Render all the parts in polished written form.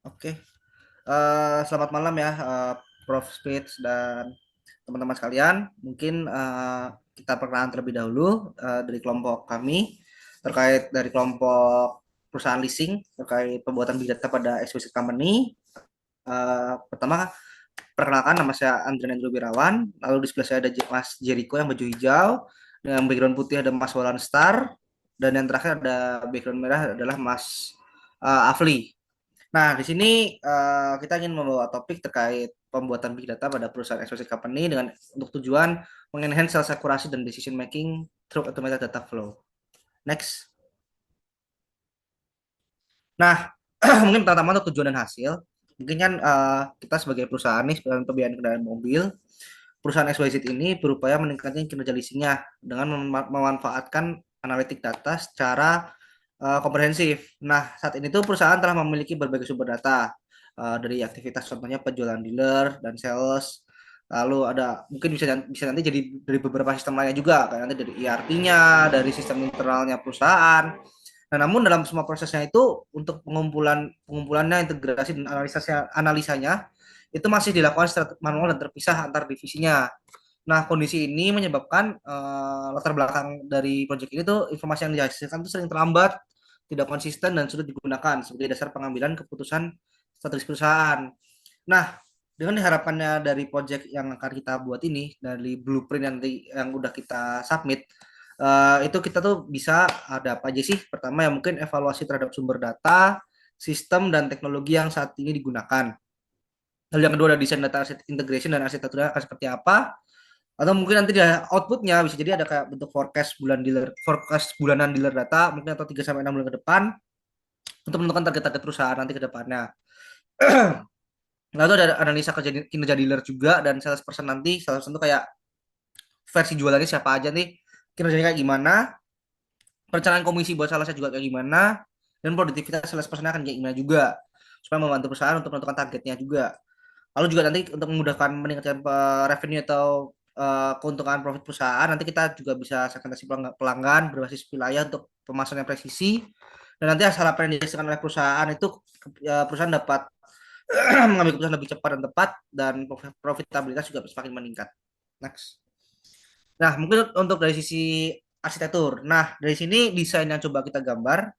Oke, selamat malam ya, Prof. Spitz dan teman-teman sekalian. Mungkin kita perkenalan terlebih dahulu dari kelompok kami terkait dari kelompok perusahaan leasing terkait pembuatan big data pada explicit company. Pertama, perkenalkan nama saya Andrian Andrew Wirawan. Lalu di sebelah saya ada Mas Jericho yang baju hijau, yang background putih ada Mas Walan Star, dan yang terakhir ada background merah adalah Mas Afli. Nah, di sini kita ingin membawa topik terkait pembuatan big data pada perusahaan explicit company dengan untuk tujuan mengenhance sales akurasi dan decision making through automated data flow. Next. Nah, mungkin pertama untuk tujuan dan hasil. Mungkin kan kita sebagai perusahaan nih, perusahaan pembiayaan kendaraan mobil, perusahaan XYZ ini berupaya meningkatkan kinerja leasingnya dengan memanfaatkan analitik data secara komprehensif. Nah, saat ini tuh perusahaan telah memiliki berbagai sumber data dari aktivitas contohnya penjualan dealer dan sales. Lalu ada mungkin bisa nanti jadi dari beberapa sistem lainnya juga, kayak nanti dari ERP-nya, dari sistem internalnya perusahaan. Nah, namun dalam semua prosesnya itu untuk pengumpulannya, integrasi dan analisanya itu masih dilakukan secara manual dan terpisah antar divisinya. Nah, kondisi ini menyebabkan latar belakang dari proyek ini tuh informasi yang dihasilkan tuh sering terlambat, tidak konsisten dan sulit digunakan sebagai dasar pengambilan keputusan strategis perusahaan. Nah, dengan diharapkannya dari proyek yang akan kita buat ini, dari blueprint yang udah kita submit, itu kita tuh bisa ada apa aja sih? Pertama ya mungkin evaluasi terhadap sumber data, sistem dan teknologi yang saat ini digunakan. Lalu yang kedua ada desain data asset integration dan arsitekturnya akan seperti apa? Atau mungkin nanti ada outputnya bisa jadi ada kayak bentuk forecast bulanan dealer data mungkin atau 3 sampai 6 bulan ke depan untuk menentukan target-target perusahaan nanti ke depannya. Lalu ada analisa kinerja dealer juga dan salesperson nanti, salesperson itu kayak versi jualannya siapa aja nih, kinerjanya kayak gimana, perencanaan komisi buat salesnya juga kayak gimana, dan produktivitas salespersonnya akan kayak gimana juga, supaya membantu perusahaan untuk menentukan targetnya juga. Lalu juga nanti untuk memudahkan meningkatkan revenue atau keuntungan profit perusahaan, nanti kita juga bisa segmentasi pelanggan berbasis wilayah untuk pemasaran yang presisi. Dan nanti asal apa yang dihasilkan oleh perusahaan itu perusahaan dapat mengambil keputusan lebih cepat dan tepat dan profitabilitas juga semakin meningkat. Next. Nah, mungkin untuk dari sisi arsitektur. Nah, dari sini desain yang coba kita gambar.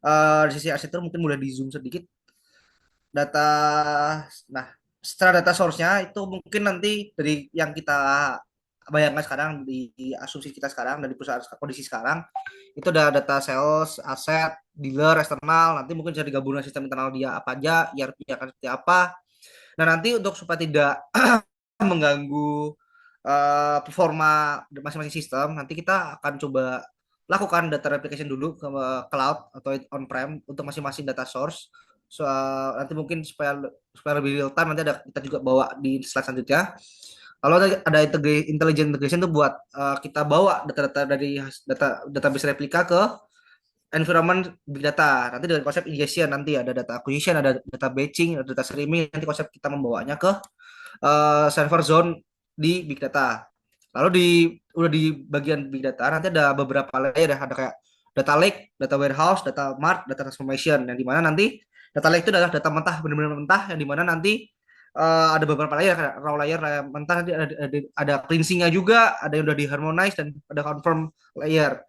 Dari sisi arsitektur mungkin boleh di zoom sedikit data. Nah, secara data source-nya itu mungkin nanti dari yang kita bayangkan sekarang di asumsi kita sekarang dari perusahaan kondisi sekarang itu ada data sales, aset, dealer, eksternal. Nanti mungkin bisa digabung dengan sistem internal dia apa aja, ERP akan seperti apa. Nah, nanti untuk supaya tidak mengganggu performa masing-masing sistem, nanti kita akan coba lakukan data replication dulu ke cloud atau on-prem untuk masing-masing data source. So, nanti mungkin supaya lebih real time nanti kita juga bawa di slide selanjutnya. Kalau ada intelligent integration itu buat kita bawa data-data dari database replika ke environment big data. Nanti dengan konsep ingestion nanti ada data acquisition, ada data batching, ada data streaming. Nanti konsep kita membawanya ke server zone di big data. Lalu udah di bagian big data nanti ada beberapa layer ya, ada kayak data lake, data warehouse, data mart, data transformation yang dimana nanti data lake itu adalah data mentah benar-benar mentah yang dimana nanti ada beberapa layer kayak raw layer, layer mentah nanti ada cleansingnya juga, ada yang udah diharmonize dan ada confirm layer.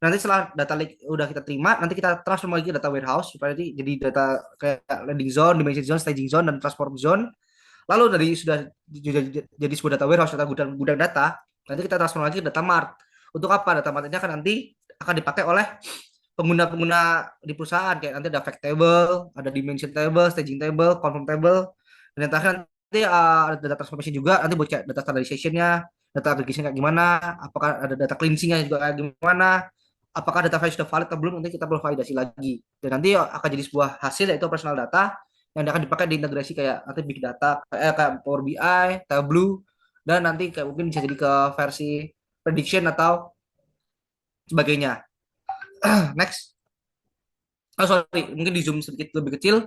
Nanti setelah data lake udah kita terima, nanti kita transform lagi ke data warehouse supaya nanti jadi data kayak landing zone, dimension zone, staging zone, dan transform zone. Lalu dari sudah jadi sebuah data warehouse, data gudang data, nanti kita transform lagi ke data mart. Untuk apa? Data mart ini akan nanti akan dipakai oleh pengguna-pengguna di perusahaan kayak nanti ada fact table, ada dimension table, staging table, confirm table, dan yang terakhir nanti ada data transformation juga nanti buat kayak data standardization-nya, data aggregation kayak gimana, apakah ada data cleansing-nya juga kayak gimana, apakah data file sudah valid atau belum nanti kita perlu validasi lagi dan nanti akan jadi sebuah hasil yaitu operational data yang akan dipakai di integrasi kayak nanti big data kayak Power BI, Tableau dan nanti kayak mungkin bisa jadi ke versi prediction atau sebagainya. Next. Oh sorry, mungkin di zoom sedikit lebih kecil.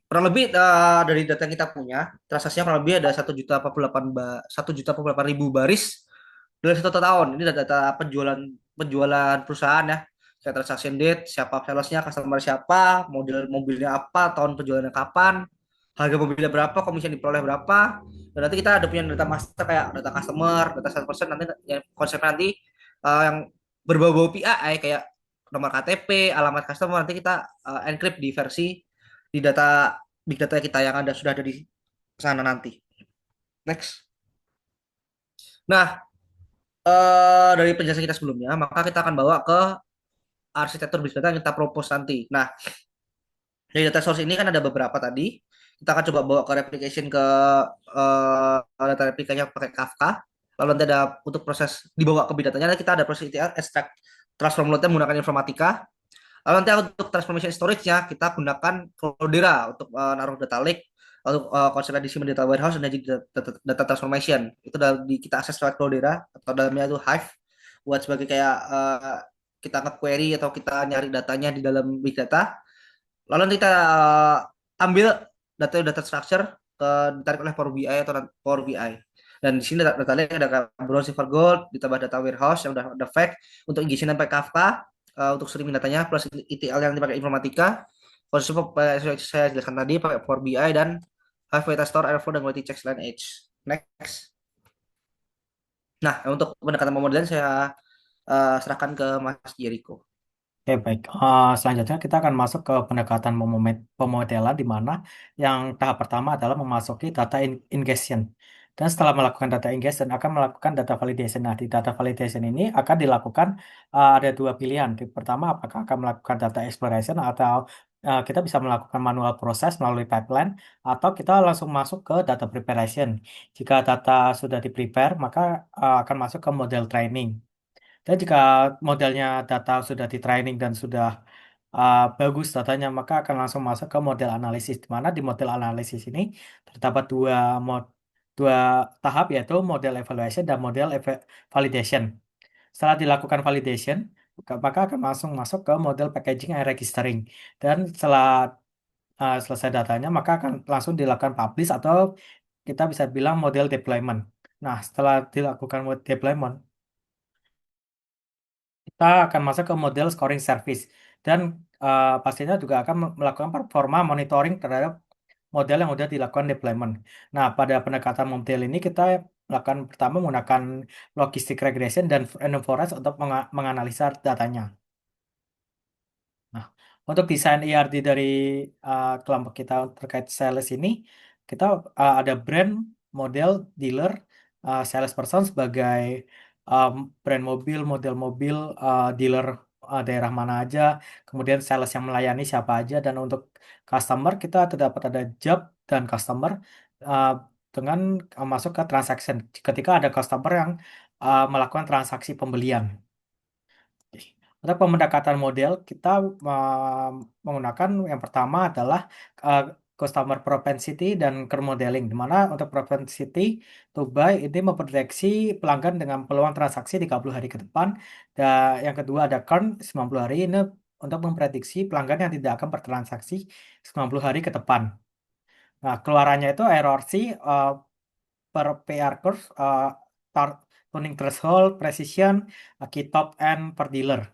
Kurang lebih dari data yang kita punya, transaksinya kurang lebih ada 1.048.000 baris dalam 1 tahun. Ini data penjualan penjualan perusahaan ya. kayak transaction date, siapa salesnya, customer siapa, model mobilnya apa, tahun penjualannya kapan, harga mobilnya berapa, komisi yang diperoleh berapa. Dan nanti kita ada punya data master kayak data customer, data salesperson, nanti yang konsep nanti yang berbau-bau PII kayak nomor KTP, alamat customer, nanti kita encrypt di versi di data big data kita yang ada sudah ada di sana nanti. Next. Nah, dari penjelasan kita sebelumnya, maka kita akan bawa ke arsitektur big data yang kita propose nanti. Nah, dari data source ini kan ada beberapa tadi. Kita akan coba bawa ke replication ke data replikanya pakai Kafka. Lalu nanti ada untuk proses dibawa ke big datanya, kita ada proses ETL, extract, transform load-nya menggunakan Informatica. Lalu nanti untuk transformation storage-nya kita gunakan Cloudera untuk naruh data lake, untuk konsep edisi data warehouse dan jadi data transformation. Itu kita akses lewat Cloudera atau dalamnya itu Hive buat sebagai kayak kita nge-query atau kita nyari datanya di dalam big data. Lalu nanti kita ambil data structure ditarik oleh Power BI atau Power BI. Dan di sini data ada Brown Silver Gold, ditambah data warehouse yang udah ada fact untuk ingestion sampai Kafka untuk streaming datanya plus ETL yang dipakai Informatika. Konsep saya jelaskan tadi pakai Power BI dan Hive Data Store, Airflow dan Quality Check Edge. Next. Nah, untuk pendekatan pemodelan saya serahkan ke Mas Jericho. Oke, baik. Selanjutnya kita akan masuk ke pendekatan pemodelan di mana yang tahap pertama adalah memasuki data ingestion. Dan setelah melakukan data ingestion akan melakukan data validation. Nah, di data validation ini akan dilakukan ada dua pilihan. Pertama, apakah akan melakukan data exploration atau kita bisa melakukan manual proses melalui pipeline atau kita langsung masuk ke data preparation. Jika data sudah di-prepare, maka akan masuk ke model training. Dan jika modelnya data sudah di training dan sudah bagus datanya, maka akan langsung masuk ke model analisis. Di mana di model analisis ini terdapat dua tahap yaitu model evaluation dan model validation. Setelah dilakukan validation, maka akan langsung masuk ke model packaging and registering. Dan setelah selesai datanya, maka akan langsung dilakukan publish atau kita bisa bilang model deployment. Nah, setelah dilakukan deployment, kita akan masuk ke model scoring service dan pastinya juga akan melakukan performa monitoring terhadap model yang sudah dilakukan deployment. Nah, pada pendekatan model ini kita melakukan pertama menggunakan logistic regression dan random forest untuk menganalisa datanya. Nah, untuk desain ERD dari kelompok kita terkait sales ini, kita ada brand, model, dealer, salesperson sebagai um, brand mobil, model mobil, dealer daerah mana aja, kemudian sales yang melayani siapa aja, dan untuk customer kita terdapat ada job dan customer uh, dengan masuk ke transaction ketika ada customer yang melakukan transaksi pembelian. Untuk pendekatan model, kita menggunakan yang pertama adalah uh, customer propensity dan curve modeling, di mana untuk propensity to buy ini memprediksi pelanggan dengan peluang transaksi 30 hari ke depan. Dan yang kedua ada curve 90 hari ini untuk memprediksi pelanggan yang tidak akan bertransaksi 90 hari ke depan. Nah, keluarannya itu RRC per PR curve, tuning threshold, precision, key top, and per dealer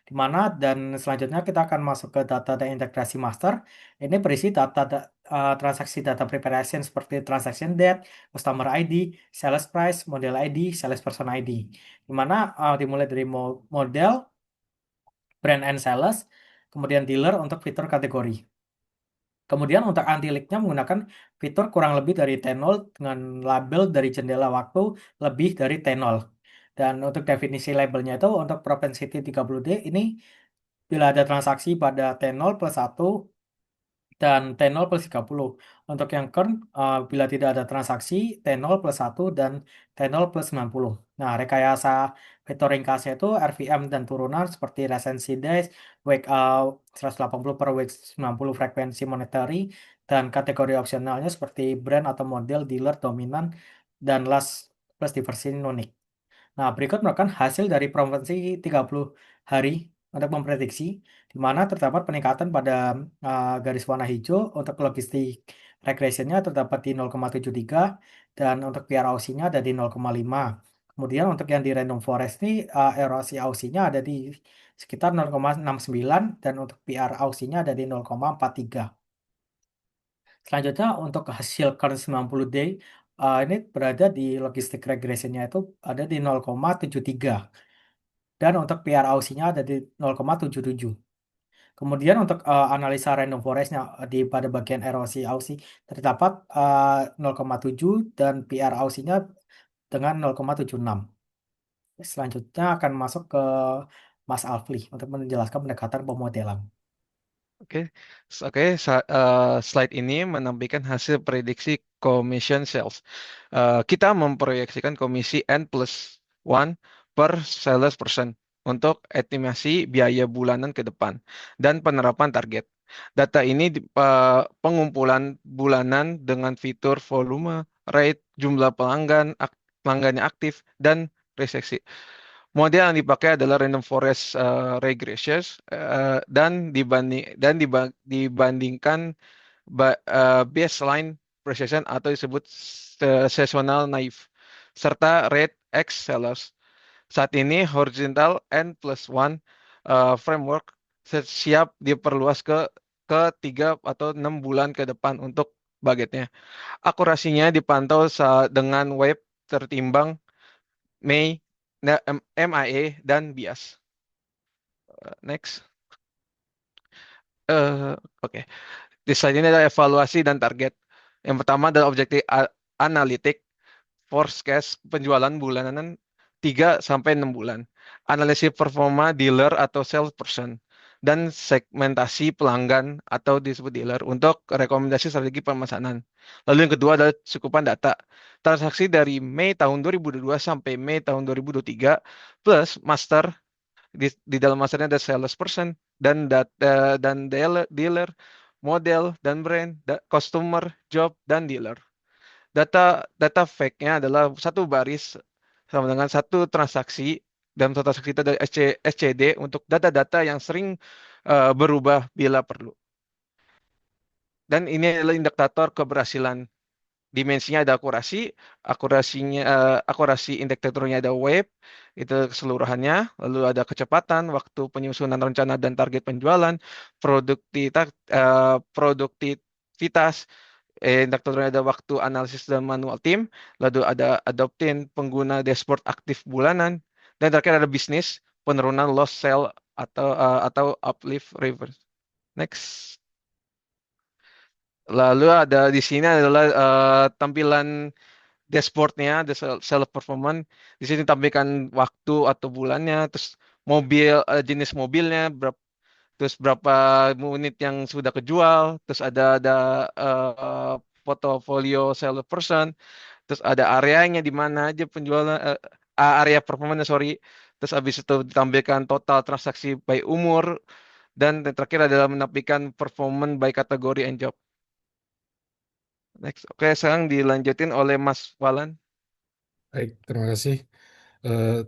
di mana dan selanjutnya kita akan masuk ke data dan integrasi master. Ini berisi transaksi data preparation seperti transaction date, customer ID, sales price, model ID, sales person ID. Di mana dimulai dari model, brand and sales, kemudian dealer untuk fitur kategori. Kemudian untuk anti-leaknya menggunakan fitur kurang lebih dari T0 dengan label dari jendela waktu lebih dari T0. Dan untuk definisi labelnya itu untuk propensity 30D ini bila ada transaksi pada T0 plus 1 dan T0 plus 30. Untuk yang current, bila tidak ada transaksi, T0 plus 1 dan T0 plus 90. Nah, rekayasa fitur ringkasnya itu RVM dan turunan seperti recency days, wake 180 per wake 90 frekuensi monetary, dan kategori opsionalnya seperti brand atau model, dealer, dominan, dan last plus diversi unique. Nah, berikut merupakan hasil dari provinsi 30 hari untuk memprediksi, di mana terdapat peningkatan pada garis warna hijau untuk logistik regressionnya terdapat di 0,73 dan untuk PROC-nya ada di 0,5. Kemudian untuk yang di Random Forest ini erosi Aussinya ada di sekitar 0,69 dan untuk PR Aussinya ada di 0,43. Selanjutnya untuk hasil current 90 day ini berada di logistic regressionnya itu ada di 0,73 dan untuk PR Aussinya ada di 0,77. Kemudian untuk analisa random forestnya di pada bagian erosi Aussie terdapat 0,7 dan PR Aussinya dengan 0,76. Selanjutnya akan masuk ke Mas Alfli untuk menjelaskan pendekatan pemodelan. Oke, slide ini menampilkan hasil prediksi commission sales. Kita memproyeksikan komisi N plus 1 per sales person untuk estimasi biaya bulanan ke depan dan penerapan target. Data ini pengumpulan bulanan dengan fitur volume, rate, jumlah pelanggan, pelanggannya aktif, dan reseksi. Model yang dipakai adalah random forest regressions dibandingkan baseline precision atau disebut seasonal naive serta rate X sellers. Saat ini horizontal N plus one framework siap diperluas ke 3 atau 6 bulan ke depan untuk budgetnya. Akurasinya dipantau dengan web tertimbang May, MIA, dan bias. Next. Oke. Di slide ini ada evaluasi dan target. Yang pertama adalah objektif analitik, forecast penjualan bulanan 3 sampai 6 bulan. Analisis performa dealer atau salesperson. Dan segmentasi pelanggan atau disebut dealer untuk rekomendasi strategi pemesanan. Lalu yang kedua adalah cukupan data. Transaksi dari Mei tahun 2022 sampai Mei tahun 2023 plus master di dalam masternya ada salesperson dan data dan dealer, model dan brand, customer, job dan dealer. Data fake-nya adalah satu baris sama dengan satu transaksi dan satu transaksi itu adalah SCD untuk data-data yang sering berubah bila perlu. Dan ini adalah indikator keberhasilan. Dimensinya ada akurasi indikatornya ada web, itu keseluruhannya, lalu ada kecepatan, waktu penyusunan rencana dan target penjualan, produktivitas, indikatornya ada waktu analisis dan manual team, lalu ada adoptin pengguna dashboard aktif bulanan, dan terakhir ada bisnis, penurunan loss sell atau uplift reverse. Next. Lalu ada di sini adalah tampilan dashboardnya, self performance. Di sini tampilkan waktu atau bulannya, terus jenis mobilnya, berapa unit yang sudah kejual, terus ada portfolio salesperson, terus ada areanya di mana aja penjualan, area performanya sorry, terus habis itu ditampilkan total transaksi by umur, dan yang terakhir adalah menampilkan performance by kategori and job. Next. Oke, sekarang dilanjutin oleh Mas Walan. Baik, terima kasih.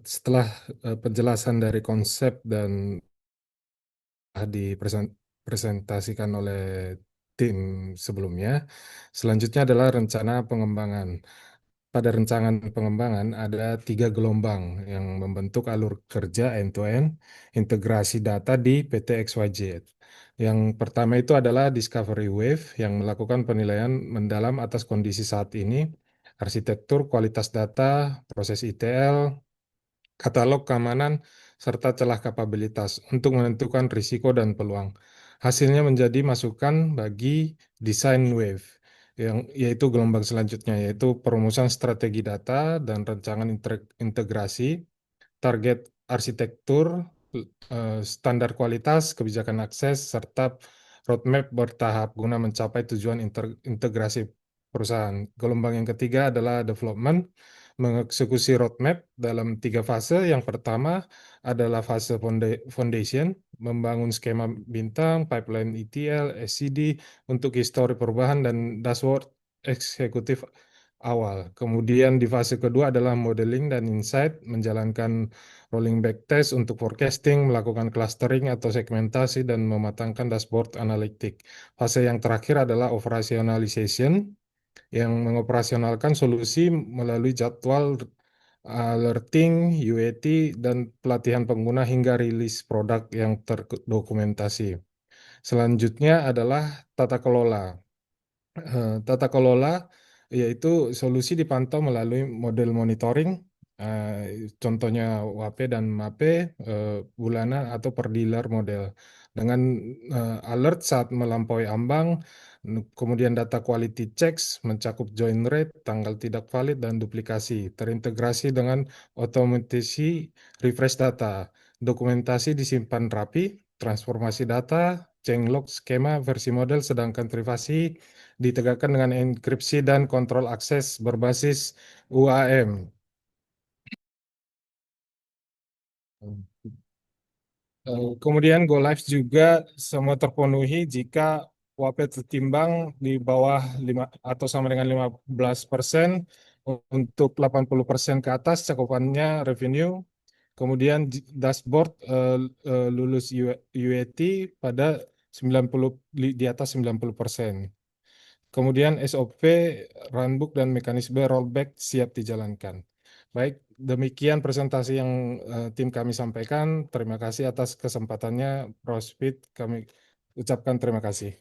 Setelah penjelasan dari konsep dan dipresentasikan oleh tim sebelumnya, selanjutnya adalah rencana pengembangan. Pada rencangan pengembangan ada 3 gelombang yang membentuk alur kerja end-to-end integrasi data di PT XYZ. Yang pertama itu adalah Discovery Wave yang melakukan penilaian mendalam atas kondisi saat ini, arsitektur, kualitas data, proses ETL, katalog keamanan, serta celah kapabilitas untuk menentukan risiko dan peluang. Hasilnya menjadi masukan bagi desain wave, yaitu gelombang selanjutnya, yaitu perumusan strategi data dan rancangan integrasi, target arsitektur, standar kualitas, kebijakan akses, serta roadmap bertahap guna mencapai tujuan integrasi perusahaan. Gelombang yang ketiga adalah development, mengeksekusi roadmap dalam 3 fase. Yang pertama adalah fase foundation, membangun skema bintang, pipeline ETL, SCD untuk histori perubahan dan dashboard eksekutif awal. Kemudian di fase kedua adalah modeling dan insight, menjalankan rolling back test untuk forecasting, melakukan clustering atau segmentasi, dan mematangkan dashboard analitik. Fase yang terakhir adalah operationalization, yang mengoperasionalkan solusi melalui jadwal alerting, UAT, dan pelatihan pengguna hingga rilis produk yang terdokumentasi. Selanjutnya adalah tata kelola. Tata kelola yaitu solusi dipantau melalui model monitoring, contohnya WAP dan MAP, bulanan atau per dealer model. Dengan alert saat melampaui ambang, kemudian data quality checks mencakup join rate, tanggal tidak valid, dan duplikasi, terintegrasi dengan otomatisasi refresh data. Dokumentasi disimpan rapi, transformasi data, changelog skema versi model, sedangkan privasi ditegakkan dengan enkripsi dan kontrol akses berbasis UAM. Kemudian go live juga semua terpenuhi jika WAP tertimbang di bawah 5 atau sama dengan 15%, untuk 80% ke atas cakupannya revenue. Kemudian dashboard lulus UAT pada 90 di atas 90%. Kemudian SOP, runbook, dan mekanisme rollback siap dijalankan. Baik, demikian presentasi yang tim kami sampaikan. Terima kasih atas kesempatannya, Prospit. Kami ucapkan terima kasih.